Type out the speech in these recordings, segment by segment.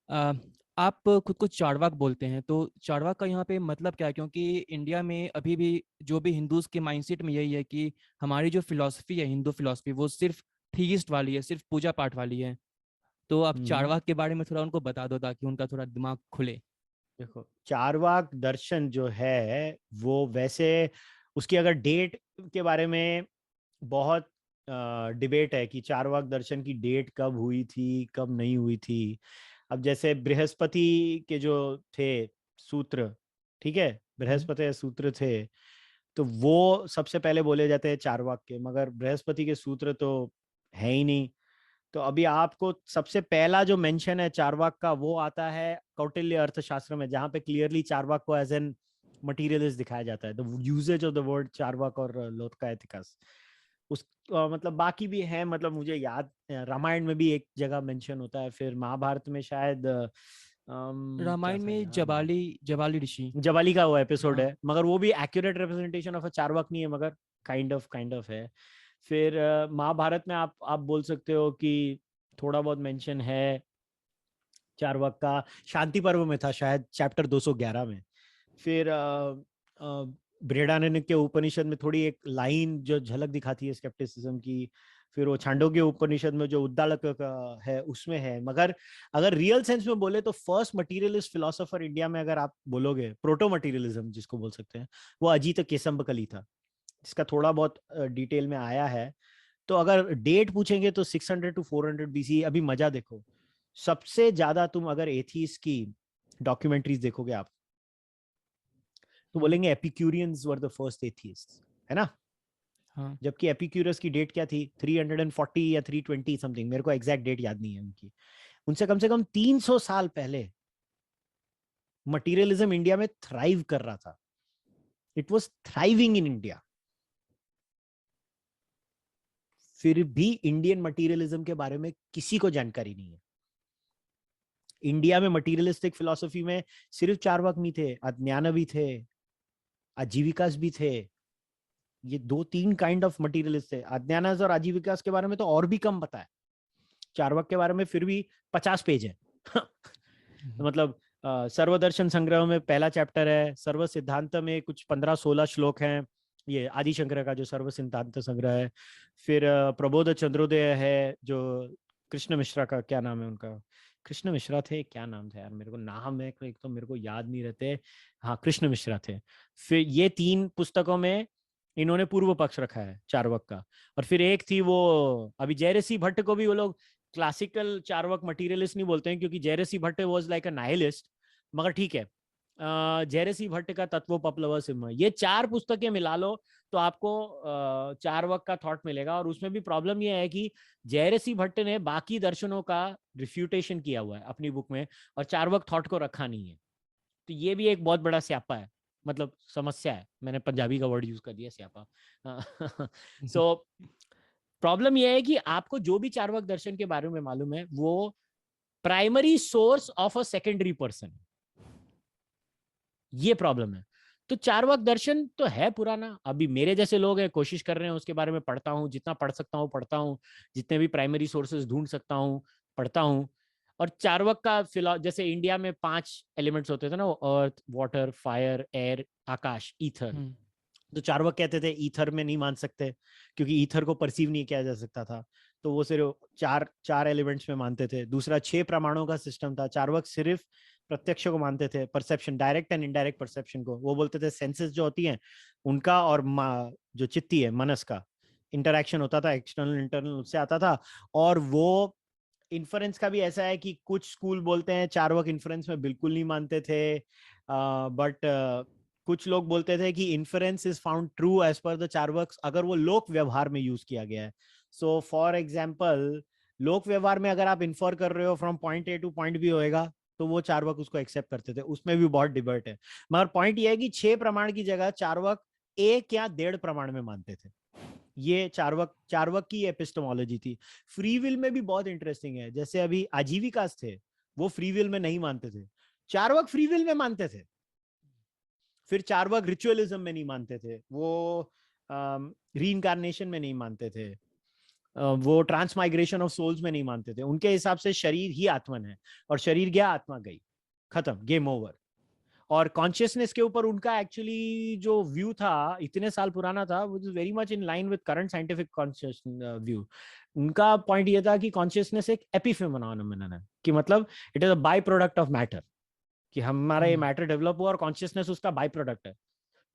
अ, आप खुद को चार्वाक बोलते हैं, तो चार्वाक का यहाँ पे मतलब क्या है? क्योंकि इंडिया में अभी भी जो भी हिंदूज के माइंडसेट में यही है कि हमारी जो फिलॉसफी है, हिंदू फिलॉसफी, वो सिर्फ थीइस्ट वाली है, सिर्फ पूजा पाठ वाली है। तो आप हम्म। चार्वाक के बारे में थोड़ा उनको बता दो ताकि उनका थोड़ा दिमाग खुले। देखो, चारवाक दर्शन जो है वो वैसे, उसकी अगर डेट के बारे में बहुत डिबेट है कि चारवाक दर्शन की डेट कब हुई थी, कब नहीं हुई थी। अब जैसे बृहस्पति के जो थे सूत्र, ठीक है, हम्म। बृहस्पति सूत्र थे, तो वो सबसे पहले बोले जाते हैं चारवाक के, मगर बृहस्पति के सूत्र तो है ही नहीं। तो अभी आपको सबसे पहला जो मेंशन है चारवाक का वो आता है कौटिल्य अर्थशास्त्र में, जहां पे क्लियरली चारवाक को एज एन मटीरियलिस्ट दिखाया जाता है, the usages of the word Charvak और लोथ एथिकस। उस मतलब बाकी भी है, मतलब मुझे याद, रामायण में भी एक जगह मेंशन होता है, फिर महाभारत में शायद क्या रामायण था में यार नाम, जबाली जबाली ऋषि। जवाली का वो एपिसोड हाँ। है, मगर वो भी accurate representation of a Charvak नहीं है, मगर काइंड ऑफ है। फिर महाभारत में आप बोल सकते हो कि थोड़ा बहुत मेंशन है चारवाक का, शांति पर्व में था शायद चैप्टर 211 में। फिर बृहदारण्यक के उपनिषद में थोड़ी एक लाइन जो झलक दिखाती है स्केप्टिसिज्म की। फिर वो छांदोग्य उपनिषद में जो उद्दालक का है उसमें है। मगर अगर रियल सेंस में बोले तो फर्स्ट मटीरियलिस्ट फिलोसोफर इंडिया में अगर आप बोलोगे, प्रोटो मटीरियलिज्म जिसको बोल सकते हैं, वो अजीत केसम्बकली था, जिसका थोड़ा बहुत डिटेल में आया है। तो अगर डेट पूछेंगे तो 600 टू 400 बीसी। अभी मजा देखो, सबसे ज्यादा तुम अगर एथीस की डॉक्यूमेंट्रीज देखोगे आप, तो हम्म। बोलेंगे एपिक्यूरियंस वर द फर्स्ट एथियस्ट, है ना। हाँ। जबकि एपिक्यूरस की डेट क्या थी, 340 या 320 समथिंग, मेरे को एग्जैक्ट डेट याद नहीं है उनकी। उनसे कम से कम 300 साल पहले मटीरियलिज्म इंडिया में थ्राइव कर रहा था। It was thriving in India. फिर भी इंडियन मटीरियलिज्म के बारे में किसी को जानकारी नहीं है। इंडिया में मटीरियलिस्टिक फिलोसफी में सिर्फ चारवाक नहीं थे, अज्ञानवी थे, आजीविकास भी थे। ये दो तीन काइंड ऑफ मटीरियलिस्ट थे। अज्ञानस और आजीविकास के बारे में तो और भी कम पता है। चारवाक के बारे में फिर भी 50 पेज है। हम्म। मतलब सर्वदर्शन संग्रह में पहला चैप्टर है, सर्व सिद्धांत में कुछ 15-16 श्लोक हैं, ये आदि शंकर का जो सर्व सिद्धांत संग्रह है। फिर प्रबोध चंद्रोदय है, जो कृष्ण मिश्रा का, क्या नाम है उनका, कृष्ण मिश्रा थे, क्या नाम था यार, मेरे को नाम है एक तो मेरे को याद नहीं रहते। हाँ, कृष्ण मिश्रा थे। फिर ये तीन पुस्तकों में इन्होंने पूर्व पक्ष रखा है चार्वक का। और फिर एक थी वो, अभी जयरसी भट्ट को भी वो लोग क्लासिकल चार्वक मटीरियलिस्ट नहीं बोलते हैं, क्योंकि जयरसी भट्ट वाज लाइक अ नाइलिस्ट। मगर ठीक है, जयरसी भट्ट का तत्वोपप्लव सिंह, ये चार पुस्तकें मिला लो तो आपको चार्वक का थॉट मिलेगा। और उसमें भी प्रॉब्लम यह है कि जयरसी भट्ट ने बाकी दर्शनों का रिफ्यूटेशन किया हुआ है अपनी बुक में, और चार्वक थॉट को रखा नहीं है। तो ये भी एक बहुत बड़ा स्यापा है, मतलब समस्या है, मैंने पंजाबी का वर्ड यूज कर दिया, स्यापा। सो प्रॉब्लम यह है कि आपको जो भी चार्वाक दर्शन के बारे में मालूम है वो primary source of a secondary person, ये प्रॉब्लम है। तो चार्वाक दर्शन तो है पुराना, अभी मेरे जैसे लोग हैं कोशिश कर रहे हैं उसके बारे में, पढ़ता हूँ जितना पढ़ सकता हूँ पढ़ता हूँ, जितने भी प्राइमरी सोर्सेज ढूंढ सकता हूँ पढ़ता हूँ। और चार्वाक का फिलॉ, जैसे इंडिया में 5 एलिमेंट्स होते थे ना, अर्थ, वाटर, फायर, एयर, आकाश, ईथर। हम्म। तो चार्वाक कहते थे ईथर में नहीं मान सकते, क्योंकि ईथर को परसीव नहीं किया जा सकता था। तो वो सिर्फ चार चार एलिमेंट्स में मानते थे। दूसरा 6 प्रमाणों का सिस्टम था। चार्वाक सिर्फ प्रत्यक्ष को मानते थे, perception, direct and indirect perception को। वो बोलते थे सेंसेस जो होती हैं उनका और जो चित्ती है, मनस का इंटरेक्शन होता था, एक्सटर्नल इंटरनल उससे आता था। और वो इन्फ्रेंस का भी ऐसा है कि कुछ स्कूल बोलते हैं चार्वाक इन्फ्रेंस में बिल्कुल नहीं मानते थे, बट कुछ लोग बोलते थे कि inference is found true as per the Charvakas, अगर वो लोक व्यवहार में यूज किया गया है। सो फॉर एग्जाम्पल, लोक व्यवहार में अगर आप इन्फर कर रहे हो from point A to point B होएगा, तो वो चार्वक उसको एक्सेप्ट करते थे। उसमें भी बहुत डिबेट है। मगर पॉइंट ये है कि 6 प्रमाण की जगह चार्वक 1 या 1.5 प्रमाण में मानते थे। ये चार्वक चार्वक की एपिस्टोमोलॉजी थी। फ्री विल में भी बहुत इंटरेस्टिंग है, जैसे अभी आजीविकास थे, वो फ्री विल में नहीं मानते थे, चार्वक फ्री विल में मानते थे। फिर चार्वाक रिचुअलिज्म में नहीं मानते थे, वो रीइंकार्नेशन में नहीं मानते थे। वो ट्रांसमाइग्रेशन ऑफ सोल्स में नहीं मानते थे। उनके हिसाब से शरीर ही आत्मन है, और शरीर गया आत्मा गई, खत्म, गेम ओवर। और कॉन्शियसनेस के ऊपर उनका एक्चुअली जो व्यू था इतने साल पुराना था, वो is very much in line with current scientific conscious view. उनका पॉइंट ये था कि कॉन्शियसनेस एक एपिफेनोमेनन है, कि मतलब it is a by product of matter, कि हमारा ये मैटर डेवलप हुआ और कॉन्शियसनेस उसका बाय प्रोडक्ट है,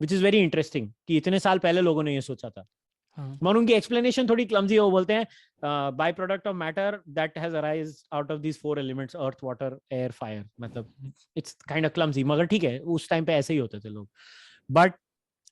विच इज वेरी इंटरेस्टिंग कि इतने साल पहले लोगों ने ये सोचा था। हाँ। मगर उनकी एक्सप्लेनेशन थोड़ी क्लमजी है। वो बोलते हैं by product of matter that has arise out of these 4 elements, earth water air fire, मतलब इट्स काइंड ऑफ क्लमजी, मगर ठीक है, उस टाइम पे ऐसे ही होते थे लोग। बट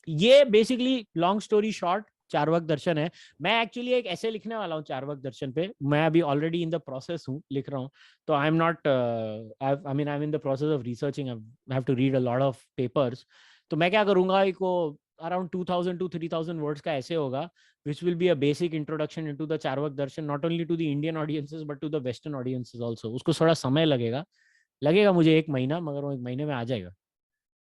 ये basically long story short Charvaka दर्शन है। मैं एक्चुअली एक ऐसे लिखने वाला हूँ चार्वाक दर्शन पे, मैं अभी ऑलरेडी इन द प्रोसेस हूँ, लिख रहा हूँ। तो I am not, I mean I am in the process of researching, I have to read a lot of papers. तो मैं क्या करूंगा, एक अराउंड 2000 to 3000 वर्ड्स का ऐसे होगा, which will be a basic introduction into the Charvaka Darshan, not only to the Indian audiences but to the Western audiences also। उसको थोड़ा समय लगेगा मुझे 1 महीना, मगर वो 1 महीने में आ जाएगा।